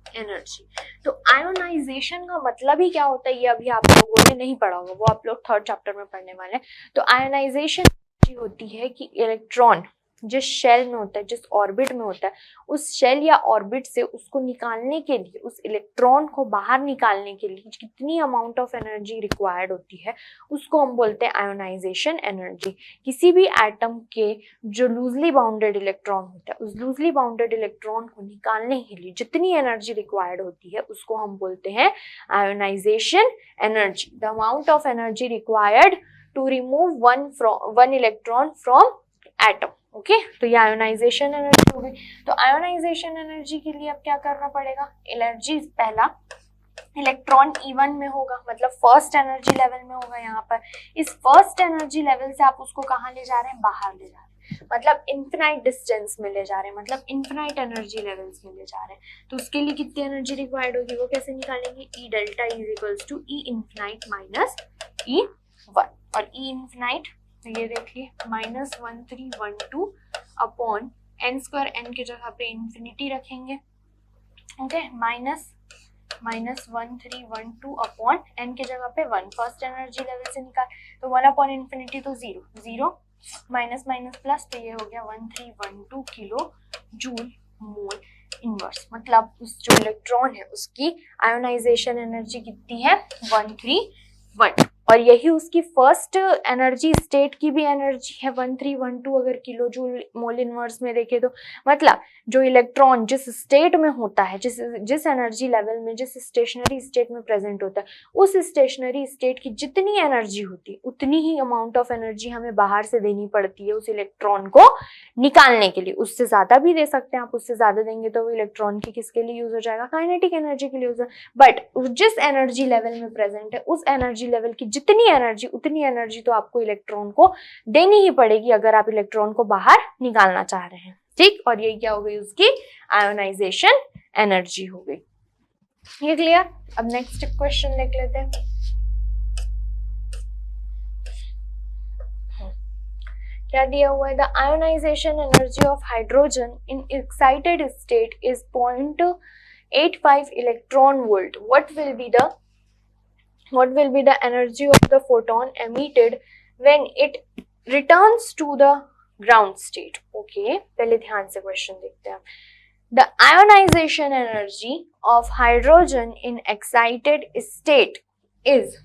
एनर्जी, तो आयोनाइजेशन का मतलब ही क्या होता है, ये अभी आप लोगों ने नहीं पढ़ा होगा, वो आप लोग 3rd चैप्टर में पढ़ने वाले हैं। तो आयोनाइजेशन एनर्जी होती है कि इलेक्ट्रॉन जिस शेल में होता है, जिस ऑर्बिट में होता है, उस शेल या ऑर्बिट से उसको निकालने के लिए, उस इलेक्ट्रॉन को बाहर निकालने के लिए कितनी अमाउंट ऑफ एनर्जी रिक्वायर्ड होती है, उसको हम बोलते हैं आयोनाइजेशन एनर्जी। किसी भी एटम के जो लूजली बाउंडेड इलेक्ट्रॉन होता है, उस लूजली बाउंडेड इलेक्ट्रॉन को निकालने के लिए जितनी एनर्जी रिक्वायर्ड होती है, उसको हम बोलते हैं ionisation energy. The amount of energy required to remove one electron from atom. Okay, तो ये आयोनाइजेशन एनर्जी हो गई। तो आयोनाइजेशन एनर्जी के लिए अब क्या करना पड़ेगा, एनर्जी पहला इलेक्ट्रॉन E1 में होगा, मतलब फर्स्ट एनर्जी लेवल में होगा। यहाँ पर इस फर्स्ट एनर्जी लेवल से आप उसको कहाँ ले जा रहे हैं, बाहर ले जा रहे हैं, मतलब इन्फिनाइट डिस्टेंस में ले जा रहे हैं, मतलब इन्फिनाइट एनर्जी लेवल्स में ले जा रहे हैं। तो उसके लिए कितनी एनर्जी रिक्वायर्ड होगी, वो कैसे निकालेंगे, E delta is equals to E infinite minus E1। और E इन्फिनाइट तो ये देखिए -1312 अपॉन n स्क्वायर, n की जगह पे इंफिनिटी रखेंगे। ओके, -1312 अपॉन n की जगह पे 1, फर्स्ट एनर्जी लेवल से निकाल, तो 1 अपॉन इंफिनिटी तो 0, 0 माइनस माइनस प्लस, तो ये हो गया 1312 किलो जूल मोल इनवर्स। मतलब उस जो इलेक्ट्रॉन है उसकी आयोनाइजेशन एनर्जी कितनी है, 131, और यही उसकी फर्स्ट एनर्जी स्टेट की भी एनर्जी है 1312 अगर किलो जूल मोल इनवर्स में देखें तो। मतलब जो इलेक्ट्रॉन जिस स्टेट में होता है, जिस एनर्जी लेवल में, जिस स्टेशनरी स्टेट में प्रेजेंट होता है, उस स्टेशनरी स्टेट की जितनी एनर्जी होती है उतनी ही अमाउंट ऑफ एनर्जी हमें बाहर से देनी पड़ती है उस इलेक्ट्रॉन को निकालने के लिए। उससे ज्यादा भी दे सकते हैं आप, उससे ज्यादा देंगे तो वो इलेक्ट्रॉन की किसके लिए यूज हो जाएगा, काइनेटिक एनर्जी के लिए यूज। बट जिस एनर्जी लेवल में प्रेजेंट है उस एनर्जी लेवल की जितनी एनर्जी, उतनी एनर्जी तो आपको इलेक्ट्रॉन को देनी ही पड़ेगी अगर आप इलेक्ट्रॉन को बाहर निकालना चाह रहे हैं। ठीक, और ये क्या हो गई, उसकी आयोनाइजेशन एनर्जी हो गई। ये क्लियर। अब नेक्स्ट क्वेश्चन देख लेते हैं। क्या दिया हुआ है, the ionisation energy of hydrogen in excited state is 0.85 electron volt. what will be the energy of the photon emitted when it returns to the ground state? Okay, पहले ध्यान से क्वेश्चन देखते हैं। The ionization energy of hydrogen in excited state is,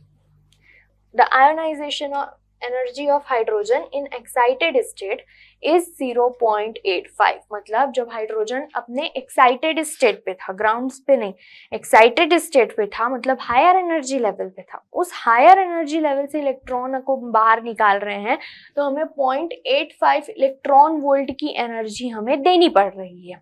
the ionization energy of hydrogen in excited state is 0.85। मतलब जब hydrogen अपने excited state पे था, ग्राउंड्स पे नहीं, एक्साइटेड स्टेट पे था, मतलब हायर एनर्जी लेवल पे था, उस हायर एनर्जी लेवल से इलेक्ट्रॉन को बाहर निकाल रहे हैं, तो हमें 0.85 इलेक्ट्रॉन वोल्ट की एनर्जी हमें देनी पड़ रही है।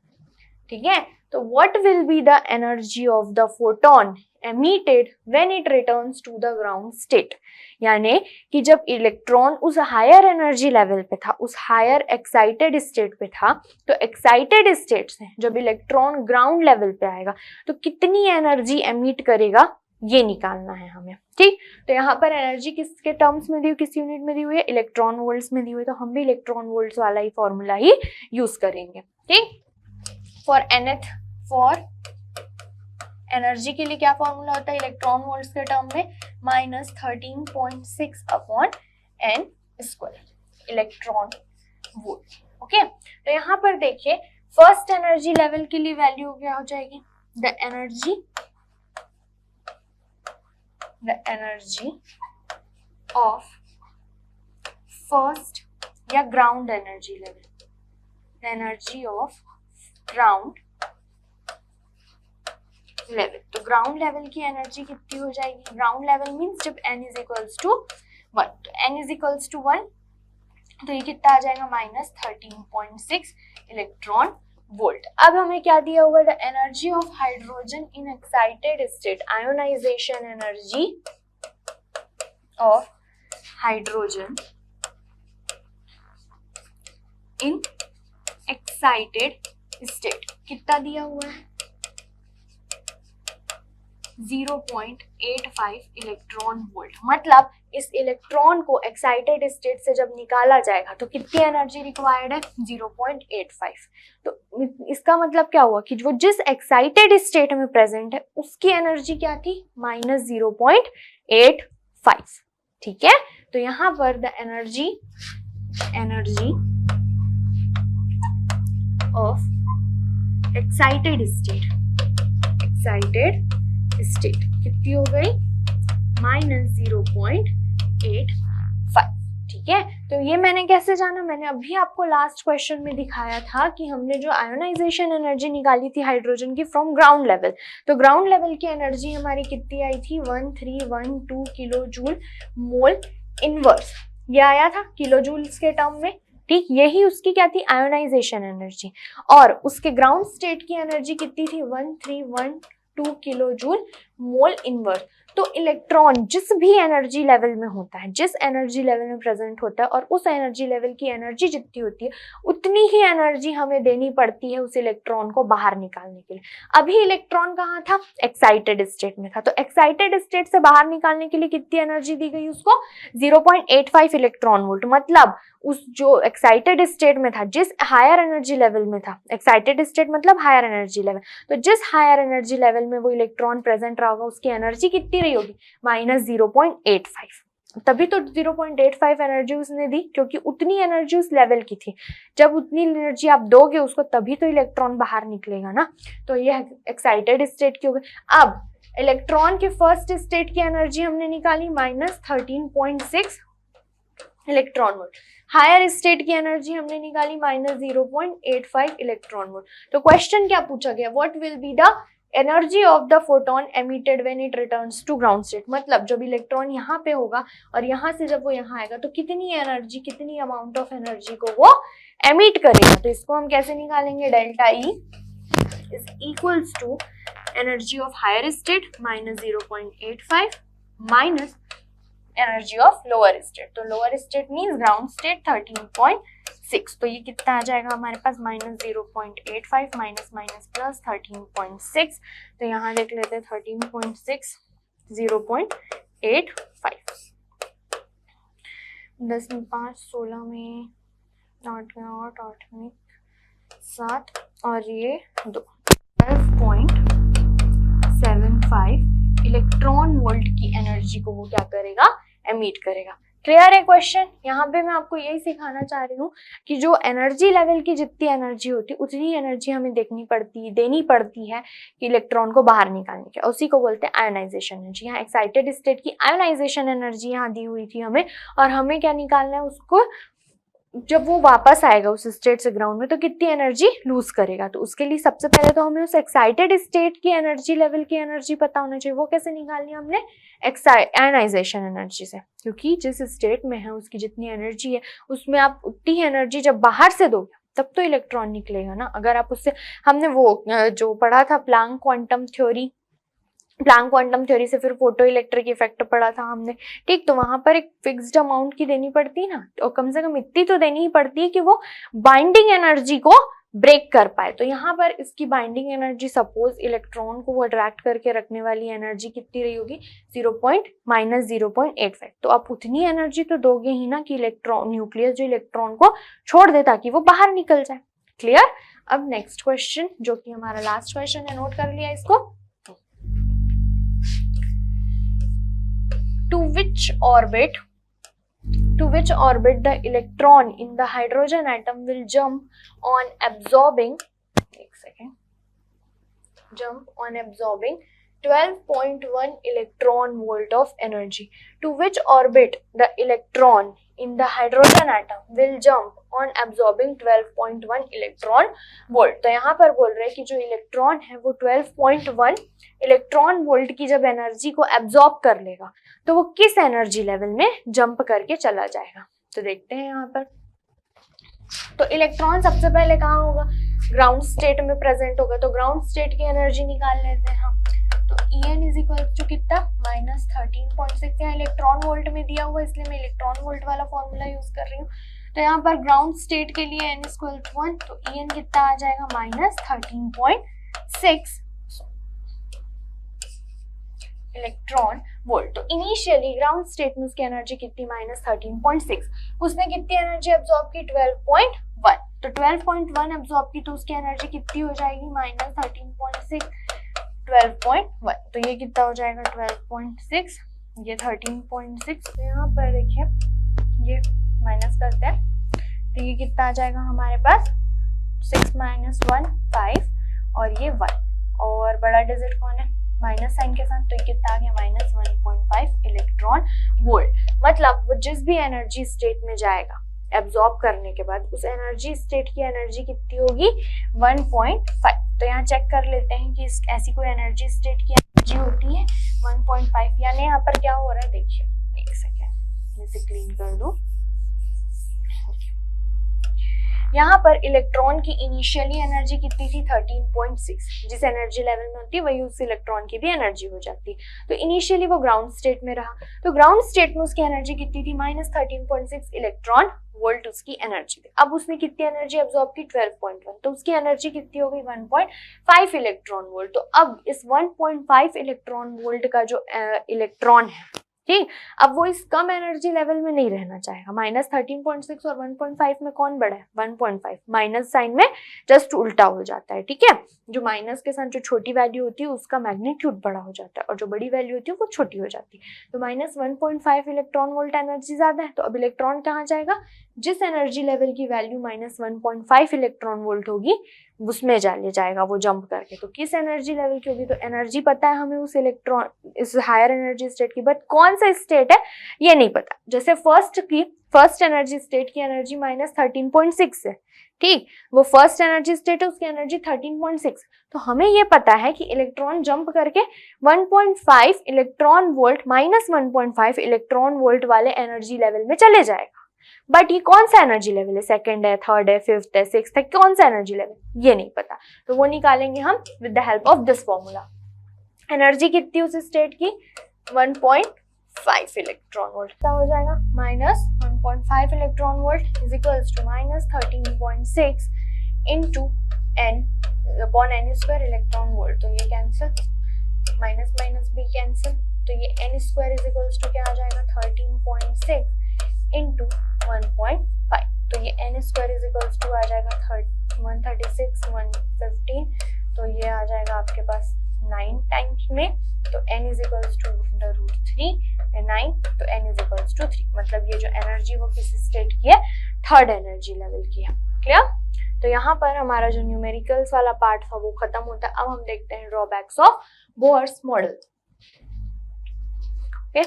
ठीक है, तो what will be the energy of the photon emitted when it returns to the ground state? यानी कि जब इलेक्ट्रॉन उस हायर एनर्जी लेवल पे था, उस हायर एक्साइटेड स्टेट पे था, तो एक्साइटेड स्टेट से जब इलेक्ट्रॉन ग्राउंड लेवल पे आएगा तो कितनी एनर्जी एमिट करेगा, ये निकालना है हमें। ठीक, तो यहाँ पर एनर्जी किसके टर्म्स में दी हुई, किस यूनिट में दी हुई है, इलेक्ट्रॉन वोल्ट्स में दी हुई है, तो हम भी इलेक्ट्रॉन वोल्ट्स वाला ही फॉर्मूला ही यूज करेंगे। ठीक, फॉर nth, फॉर एनर्जी के लिए क्या फॉर्मूला होता है इलेक्ट्रॉन वोल्ट्स के टर्म में, -13.6 upon n square electron volt. Okay, तो यहाँ पर देखिए फर्स्ट एनर्जी लेवल के लिए वैल्यू क्या हो जाएगी, द एनर्जी ऑफ फर्स्ट या ground energy level, the energy of ground level. तो ग्राउंड लेवल की एनर्जी कितनी हो जाएगी, ग्राउंड लेवल मींस जब n इज इक्वल्स टू 1, तो n इज इक्वल्स टू 1, तो ये कितना आ जाएगा, -13.6 इलेक्ट्रॉन वोल्ट। अब हमें क्या दिया हुआ है, the energy of hydrogen in excited state, ionisation energy of hydrogen in excited state कितना दिया हुआ है, 0.85 इलेक्ट्रॉन वोल्ट। मतलब इस इलेक्ट्रॉन को एक्साइटेड स्टेट से जब निकाला जाएगा तो कितनी एनर्जी रिक्वायर्ड है, 0.85। तो इसका मतलब क्या हुआ कि जो जिस एक्साइटेड स्टेट में प्रेजेंट है उसकी एनर्जी क्या थी, -0.85। ठीक है, तो यहाँ पर the energy of excited state कितनी हो गई, -0.85। ठीक है, तो ये मैंने कैसे जाना, मैंने अभी आपको लास्ट क्वेश्चन में दिखाया था कि हमने जो आयोनाइजेशन एनर्जी निकाली थी हाइड्रोजन की फ्रॉम ग्राउंड लेवल, तो ग्राउंड लेवल की एनर्जी हमारी कितनी आई थी, 1312 किलो जूल मोल इनवर्स, ये आया था किलो जूल्स के टर्म में। ठीक, यही उसकी क्या थी, आयोनाइजेशन एनर्जी, और उसके ग्राउंड स्टेट की एनर्जी कितनी थी, 1312 किलो जूल मोल इनवर्स। तो इलेक्ट्रॉन जिस भी एनर्जी लेवल में होता है, जिस एनर्जी लेवल में प्रेजेंट होता है, और उस एनर्जी लेवल की एनर्जी जितनी होती है उतनी ही एनर्जी हमें देनी पड़ती है उस इलेक्ट्रॉन को बाहर निकालने के लिए। अभी इलेक्ट्रॉन कहाँ था, एक्साइटेड स्टेट में था, तो एक्साइटेड स्टेट से बाहर निकालने के लिए कितनी एनर्जी दी गई उसको, 0.85 इलेक्ट्रॉन वोल्ट। मतलब उस जो एक्साइटेड स्टेट में था, जिस हायर एनर्जी लेवल में था, एक्साइटेड स्टेट मतलब हायर एनर्जी लेवल, तो जिस हायर एनर्जी लेवल में वो इलेक्ट्रॉन प्रेजेंट रहा होगा उसकी एनर्जी कितनी रही होगी, -0.85। तभी तो 0.85 एनर्जी उसने दी, क्योंकि उतनी एनर्जी उस लेवल की थी। जब उतनी एनर्जी आप दोगे उसको तभी तो इलेक्ट्रॉन बाहर निकलेगा ना, तो ये एक्साइटेड स्टेट की हो गई। अब इलेक्ट्रॉन के फर्स्ट स्टेट की एनर्जी हमने निकाली -13.6 इलेक्ट्रॉन वोल्ट, हायर स्टेट की एनर्जी हमने निकाली -0.85 इलेक्ट्रॉन वोल्ट। तो क्वेश्चन क्या पूछा गया, what will be the energy of the photon emitted when it returns to ground state. मतलब जब इलेक्ट्रॉन यहाँ पे होगा और यहाँ से जब वो यहाँ आएगा तो कितनी एनर्जी, कितनी अमाउंट ऑफ एनर्जी को वो एमिट करेगा। तो इसको हम कैसे निकालेंगे, delta E is equals to energy of higher state -0.85 minus energy of lower state. तो lower state means ground state 13.6, तो ये कितना आ जाएगा हमारे पास, -0.85 माइनस माइनस प्लस 13.6, तो यहाँ देख लेते हैं 13.6 0.85। 10 में 5, 16 में 8 में 8, 8 में 7 और ये 2, 12.75 इलेक्ट्रॉन वोल्ट की एनर्जी को वो क्या करेगा, एमिट करेगा। क्लियर है क्वेश्चन? यहाँ पे मैं आपको यही सिखाना चाह रही हूँ कि जो एनर्जी लेवल की जितनी एनर्जी होती है उतनी एनर्जी हमें देनी पड़ती है कि इलेक्ट्रॉन को बाहर निकालने के, उसी को बोलते हैं आयोनाइजेशन एनर्जी। यहाँ एक्साइटेड स्टेट की आयोनाइजेशन एनर्जी यहाँ दी हुई थी हमें, और हमें क्या निकालना है उसको, जब वो वापस आएगा उस स्टेट से ग्राउंड में तो कितनी एनर्जी लूज करेगा। तो उसके लिए सबसे पहले तो हमें उस एक्साइटेड स्टेट की एनर्जी लेवल की एनर्जी पता होना चाहिए। वो कैसे निकालनी है हमने? आयोनाइजेशन एनर्जी से, क्योंकि जिस स्टेट में है उसकी जितनी एनर्जी है उसमें आप उतनी एनर्जी जब बाहर से दोगे तब तो इलेक्ट्रॉन निकलेगा ना। अगर आप उससे, हमने वो जो पढ़ा था प्लांक क्वांटम थ्योरी से फिर फोटो इलेक्ट्रिक इफेक्ट पढ़ा था हमने, ठीक। तो वहां पर एक फिक्स्ड अमाउंट की देनी पड़ती है ना, और कम से कम इतनी तो देनी ही पड़ती है कि वो बाइंडिंग एनर्जी को ब्रेक कर पाए। तो यहाँ पर इसकी बाइंडिंग एनर्जी, सपोज इलेक्ट्रॉन को वो अट्रैक्ट करके रखने वाली एनर्जी कितनी रही होगी? -0.85। तो आप उतनी एनर्जी तो दोगे ही ना कि इलेक्ट्रॉन, न्यूक्लियस जो इलेक्ट्रॉन को छोड़ दे ताकि वो बाहर निकल जाए। क्लियर? अब नेक्स्ट क्वेश्चन जो कि हमारा लास्ट क्वेश्चन है, नोट कर लिया इसको। To which orbit the electron in the hydrogen atom will jump on absorbing 12.1 electron volt of energy? To which orbit the electron in the hydrogen atom will jump on absorbing 12.1 electron volt? तो यहाँ पर बोल रहे हैं कि जो electron है वो 12.1 इलेक्ट्रॉन वोल्ट की जब एनर्जी को एब्जॉर्ब कर लेगा तो वो किस एनर्जी लेवल में जंप करके चला जाएगा। तो देखते हैं यहाँ पर। तो इलेक्ट्रॉन सबसे पहले कहाँ होगा? ग्राउंड स्टेट में प्रेजेंट होगा। तो ग्राउंड स्टेट की एनर्जी निकाल लेते हैं हम। तो En इज इक्वल टू कितना? -13.6। यहाँ इलेक्ट्रॉन वोल्ट में दिया हुआ इसलिए मैं इलेक्ट्रॉन वोल्ट वाला फॉर्मूला यूज कर रही हूँ। तो यहाँ पर ग्राउंड स्टेट के लिए n इक्वल टू 1, तो En कितना आ जाएगा? -13.6 इलेक्ट्रॉन वोल्ट। तो इनिशियली ग्राउंड स्टेट में उसकी एनर्जी कितनी? -13.6। उसने कितनी एनर्जी एब्जॉर्ब की? 12.1। तो 12.1 एब्जॉर्ब की तो उसकी एनर्जी कितनी हो जाएगी? -13.6 12.1। तो ये कितना हो जाएगा? 12.6, ये 13.6। तो यहाँ पर देखिए ये माइनस करते हैं तो ये कितना आ जाएगा हमारे पास? 6 - 1 5 और ये 1, और बड़ा डिजिट कौन है? माइनस साइन के साथ। तो ये कितना आ गया? -1.5 इलेक्ट्रॉन वोल्ट। मतलब वो जिस भी एनर्जी स्टेट में जाएगा एब्जॉर्ब करने के बाद उस एनर्जी स्टेट की एनर्जी कितनी होगी? 1.5। तो यहाँ चेक कर लेते हैं कि ऐसी कोई एनर्जी स्टेट की एनर्जी होती है 1.5, यानी यहाँ पर क्या हो रहा है देखिए, एक सेकेंड मैं इसे क्लीन कर दूं। यहाँ पर इलेक्ट्रॉन की इनिशियली एनर्जी कितनी थी? 13.6। जिस एनर्जी लेवल में होती है वही उस इलेक्ट्रॉन की भी एनर्जी हो जाती है। तो इनिशियली वो ग्राउंड स्टेट में रहा, तो ग्राउंड स्टेट में उसकी एनर्जी कितनी थी? -13.6 इलेक्ट्रॉन वोल्ट उसकी एनर्जी थी। अब उसने कितनी एनर्जी एब्जॉर्ब की? 12.1। तो उसकी एनर्जी कितनी हो गई? 1.5 इलेक्ट्रॉन वोल्ट। तो अब इस 1.5 इलेक्ट्रॉन वोल्ट का जो इलेक्ट्रॉन है, ठीक, अब वो इस कम एनर्जी लेवल में नहीं रहना चाहेगा। -13.6 और 1.5 में कौन बड़ा है? 1.5। माइनस साइन में जस्ट उल्टा हो जाता है, ठीक है। जो माइनस के साथ जो छोटी वैल्यू होती है उसका मैग्नीट्यूड बड़ा हो जाता है और जो बड़ी वैल्यू होती है वो छोटी हो जाती है। तो -1.5 इलेक्ट्रॉन वोल्ट एनर्जी ज्यादा है, तो अब इलेक्ट्रॉन कहाँ जाएगा? जिस एनर्जी लेवल की वैल्यू -1.5 इलेक्ट्रॉन वोल्ट होगी उसमें जाएगा वो जंप करके। तो किस एनर्जी लेवल की होगी? तो एनर्जी पता है हमें उस इलेक्ट्रॉन, इस हायर एनर्जी स्टेट की, बट कौन सा स्टेट है ये नहीं पता। जैसे फर्स्ट एनर्जी स्टेट की एनर्जी -13.6 है, ठीक, वो फर्स्ट एनर्जी स्टेट है, उसकी एनर्जी 13.6। तो हमें ये पता है कि इलेक्ट्रॉन जंप करके 1.5 इलेक्ट्रॉन वोल्ट -1.5 इलेक्ट्रॉन वोल्ट वाले एनर्जी लेवल में चले जाएगा। बट ये कौन सा एनर्जी लेवल है? सेकंड है, थर्ड है, फिफ्थ है, सिक्स्थ है, कौन सा एनर्जी लेवल ये नहीं पता। तो वो निकालेंगे हम with the help of this formula. Energy कितनी उस स्टेट की? 1.5 इलेक्ट्रॉन वोल्ट। क्या हो जाएगा? -1.5 electron volt is equals to -13.6 into n upon n square electron volt. तो ये कैंसिल, माइनस माइनस भी कैंसिल, तो ये n square is equals to क्या आ जाएगा? 13.6 इंटू 1.5। तो ये n square is equals to आ जाएगा 136 115। तो ये आ जाएगा आपके पास 9 टाइम्स में, तो n इज इक्वल्स टू √3 9, तो n इज इक्वल्स टू 3, मतलब ये जो एनर्जी वो किस स्टेट की है, थर्ड एनर्जी लेवल की है। क्लियर? तो यहाँ पर हमारा जो न्यूमेरिकल्स वाला पार्ट था वो खत्म होता है। अब हम देखते हैं drawbacks of Bohr's model. Okay,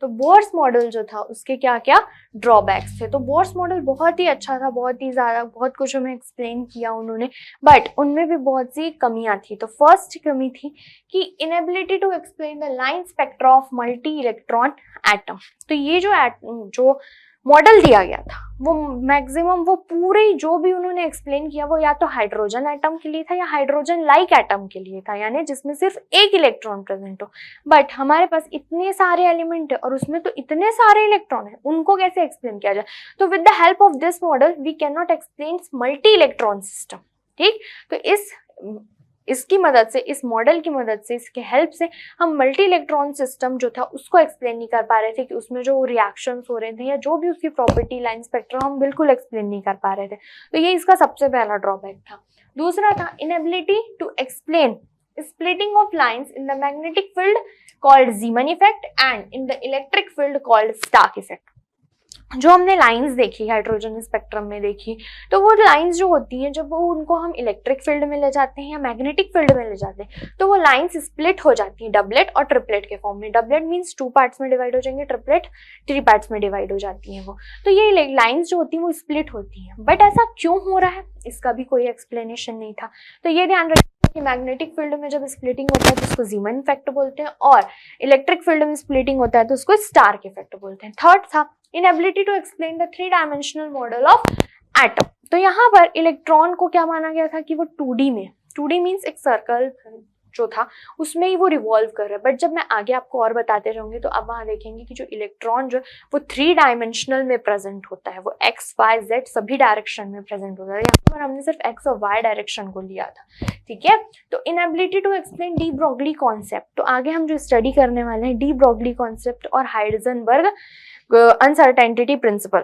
तो बोर्स मॉडल जो था उसके क्या क्या ड्रॉबैक्स थे। तो बोर्स मॉडल बहुत ही अच्छा था, बहुत ही ज्यादा, बहुत कुछ हमें एक्सप्लेन किया उन्होंने, बट उनमें भी बहुत सी कमियां थी। तो फर्स्ट कमी थी कि inability to explain the line spectra of multi electron atom. तो ये जो मॉडल दिया गया था वो मैक्सिमम, वो पूरे जो भी उन्होंने एक्सप्लेन किया वो या तो हाइड्रोजन एटम के लिए था या हाइड्रोजन लाइक एटम के लिए था, यानी जिसमें सिर्फ एक इलेक्ट्रॉन प्रेजेंट हो। बट हमारे पास इतने सारे एलिमेंट है और उसमें तो इतने सारे इलेक्ट्रॉन है, उनको कैसे एक्सप्लेन किया जाए? तो with the help of this model we can not explain multi electron system. ठीक, तो इसकी मदद से, इस मॉडल की मदद से, इसके हेल्प से हम मल्टी इलेक्ट्रॉन सिस्टम जो था उसको एक्सप्लेन नहीं कर पा रहे थे कि उसमें जो रिएक्शंस हो रहे थे या जो भी उसकी प्रॉपर्टी लाइन स्पेक्ट्रम हम बिल्कुल एक्सप्लेन नहीं कर पा रहे थे। तो ये इसका सबसे पहला ड्रॉबैक था। दूसरा था inability to explain splitting of lines in the magnetic field called Zeeman effect and in the electric field called Stark effect। जो हमने लाइंस देखी हाइड्रोजन स्पेक्ट्रम में देखी, तो वो लाइंस जो होती हैं जब वो उनको हम इलेक्ट्रिक फील्ड में ले जाते हैं या मैग्नेटिक फील्ड में ले जाते हैं तो वो लाइंस स्प्लिट हो जाती हैं डबलेट और ट्रिपलेट के फॉर्म में। डबलेट मींस 2 पार्ट्स में डिवाइड हो जाएंगे, ट्रिपलेट 3 पार्ट्स में डिवाइड हो जाती हैं वो। तो ये लाइंस जो होती हैं वो स्प्लिट होती हैं। बट ऐसा क्यों हो रहा है इसका भी कोई एक्सप्लेनेशन नहीं था। तो ये ध्यान रखिए कि मैग्नेटिक फील्ड में जब स्प्लिटिंग होता है तो उसको जीमन इफेक्ट बोलते हैं, और इलेक्ट्रिक फील्ड में स्प्लिटिंग होता है तो उसको स्टार्क इफेक्ट बोलते हैं। थर्ड था inability to explain the 3 dimensional model of atom. तो यहाँ पर इलेक्ट्रॉन को क्या माना गया था कि वो 2D में, 2D मीन्स एक सर्कल जो था उसमें ही वो रिवॉल्व कर रहा है। बट जब मैं आगे आपको और बताते रहूंगी तो आप वहां देखेंगे कि जो इलेक्ट्रॉन जो वो 3 डायमेंशनल में प्रेजेंट होता है, वो x, y, z सभी डायरेक्शन में प्रेजेंट होता है। यहाँ पर हमने सिर्फ x और y डायरेक्शन को लिया था। ठीक है, तो inability to explain de Broglie concept. तो आगे हम जो स्टडी करने वाले हैं डी ब्रोगली कॉन्सेप्ट और हाइजेनबर्ग अनसर्टेनिटी प्रिंसिपल।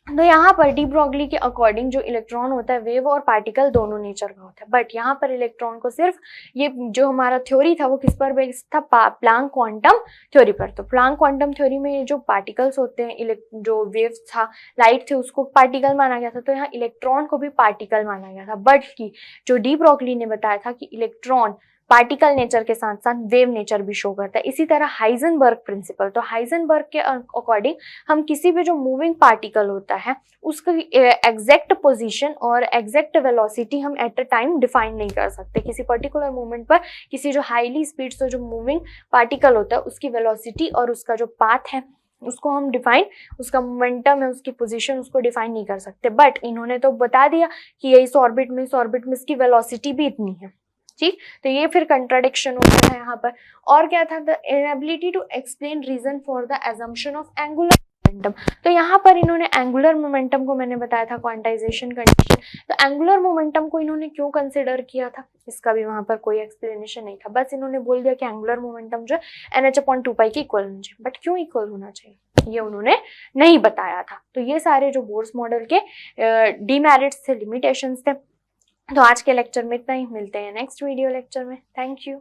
तो यहाँ पर डी ब्रोगली के अकॉर्डिंग जो इलेक्ट्रॉन होता है वेव और पार्टिकल दोनों नेचर का होता है। बट यहाँ पर इलेक्ट्रॉन को सिर्फ ये जो हमारा थ्योरी था वो किस पर बेस्ड था, प्लैंक क्वांटम थ्योरी पर। तो प्लैंक क्वांटम थ्योरी में जो पार्टिकल्स होते हैं, जो वेव्स था, लाइट थे, उसको पार्टिकल माना गया था। तो यहाँ इलेक्ट्रॉन को भी पार्टिकल माना गया था। बट की जो डी ब्रोगली ने बताया था कि इलेक्ट्रॉन पार्टिकल नेचर के साथ साथ वेव नेचर भी शो करता है। इसी तरह हाइजेनबर्ग प्रिंसिपल, तो हाइजेनबर्ग के अकॉर्डिंग हम किसी भी जो मूविंग पार्टिकल होता है उसका एग्जैक्ट पोजीशन और एग्जैक्ट वेलोसिटी हम एट अ टाइम डिफाइन नहीं कर सकते। किसी पर्टिकुलर मोमेंट पर किसी जो हाईली स्पीड से जो मूविंग पार्टिकल होता है उसकी वेलोसिटी और उसका जो पाथ है उसको हम डिफाइन, उसका मोमेंटम है, उसकी पोजीशन, उसको डिफाइन नहीं कर सकते। बट इन्होंने तो बता दिया कि ये इस ऑर्बिट में इसकी वेलोसिटी भी इतनी है। ठीक, तो ये फिर कंट्राडिक्शन होता है यहाँ पर। और क्या था, the inability to explain reason for the assumption of angular momentum. तो यहाँ पर इन्होंने एंगुलर मोमेंटम को, मैंने बताया था क्वांटाइजेशन कंडीशन, तो एंगुलर मोमेंटम को इन्होंने क्यों कंसिडर किया था इसका भी वहां पर कोई एक्सप्लेनेशन नहीं था। बस इन्होंने बोल दिया कि एंगुलर मोमेंटम जो है NH/2π के इक्वल होना चाहिए। बट क्यों इक्वल होना चाहिए ये उन्होंने नहीं बताया था। तो ये सारे जो बोर्स मॉडल के डीमेरिट्स थे, लिमिटेशंस थे। तो आज के लेक्चर में इतना ही, मिलते हैं नेक्स्ट वीडियो लेक्चर में। Thank you.